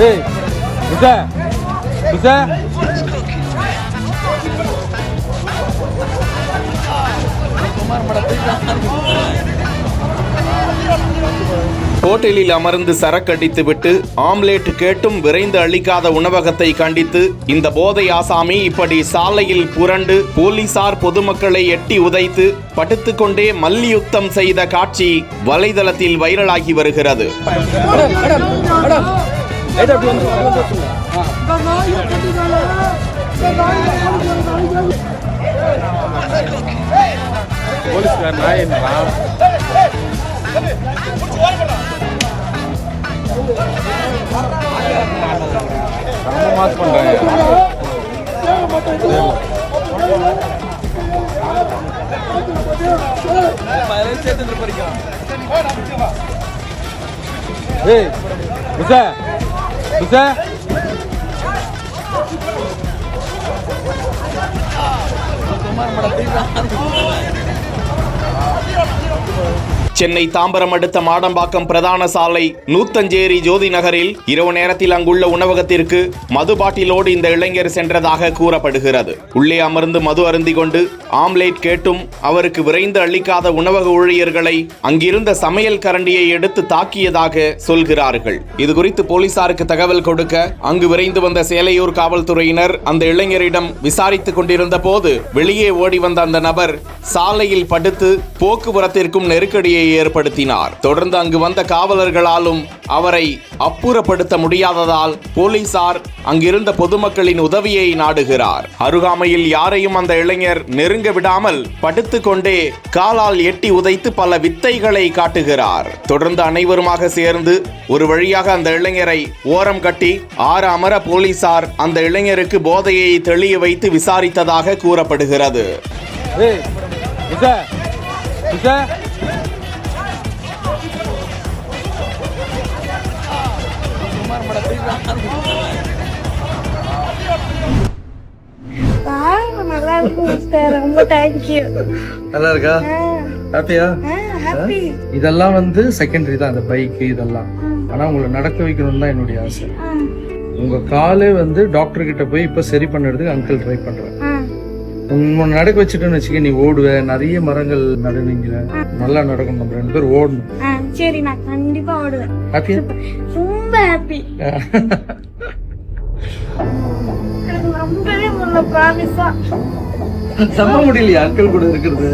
ஏய் உசா உசா ஹோட்டலில் அமர்ந்து சரக்கடித்துவிட்டு ஆம்லேட் கேட்டும் விரைந்து அளிக்காத உணவகத்தை கண்டித்து இந்த போதை ஆசாமி இப்படி சாலையில் புரண்டு போலீசார் பொதுமக்களை எட்டி உதைத்து படுத்துக்கொண்டே மல்யுத்தம் செய்த காட்சி வலைதளத்தில் வைரலாகி வருகிறது. ஏய் உசா உசா சென்னை தாம்பரம் அடுத்த மாடம்பாக்கம் பிரதான சாலை நூத்தஞ்சேரி ஜோதி நகரில் இரவு நேரத்தில் அங்குள்ள உணவகத்திற்கு மது பாட்டிலோடு இந்த இளைஞர் சென்றதாக கூறப்படுகிறது. உள்ளே அமர்ந்து மது அருந்தி கொண்டு ஆம்லேட் கேட்டும் அவருக்கு விரைந்து அளிக்காத உணவக ஊழியர்களை அங்கிருந்த சமையல் கரண்டியை எடுத்து தாக்கியதாக சொல்கிறார்கள். இதுகுறித்து போலீசாருக்கு தகவல் கொடுக்க அங்கு விரைந்து வந்த சேலையூர் காவல்துறையினர் அந்த இளைஞரிடம் விசாரித்துக் கொண்டிருந்த போது வெளியே ஓடி வந்த அந்த நபர் சாலையில் படுத்து போக்குவரத்திற்கும் நெருக்கடியை ஏற்படுத்தினார். தொடர்ந்து அங்கு வந்த காவலர்களாலும் அவரை அப்புறப்படுத்த முடியாததால் போலீசார் அங்கிருந்த பொதுமக்களின் உதவியை நாடுகிறார். அருகாமையில் யாரையும் அந்த இளைஞர் நெருங்க விடாமல் படுத்துக்கொண்டே காலால் எட்டி உதைத்து பல வித்தைகளை காட்டுகிறார். தொடர்ந்து அனைவருமாக சேர்ந்து ஒரு வழியாக அந்த இளைஞரை ஓரம் கட்டி ஆற அமர போலீசார் அந்த இளைஞருக்கு போதையை தெளிய வைத்து விசாரித்ததாக கூறப்படுகிறது. ரொம்ப தேங்க்யூ. நல்லா இருக்கா? ஹாப்பியா? இதெல்லாம் வந்து செகண்டரி தான், அந்த பைக் இதெல்லாம். ஆனா உங்களை நடக்க வைக்கணும்னு தான் என்னுடைய ஆசை. உங்க காலே வந்து டாக்டர் கிட்ட போய் இப்ப சரி பண்ணுறதுக்கு அங்கிள் ட்ரை பண்றேன். உன்னை நடக்க வச்சுட்டேன்னு வச்சுக்க, நீ ஓடுவ, நிறைய மரங்கள் நடுவீங்க, நல்லா நடக்கும். நம்ம 2 பேர் ஓடணும். சரி, நான் கண்டிப்பா ஓடுவேன். ஹாப்பியா? ரொம்ப ஹாப்பி. ரொம்பவே முன்ன ப்ராமிஸா நம்ப முடியலையா அங்கிள் கூட இருக்கிறது?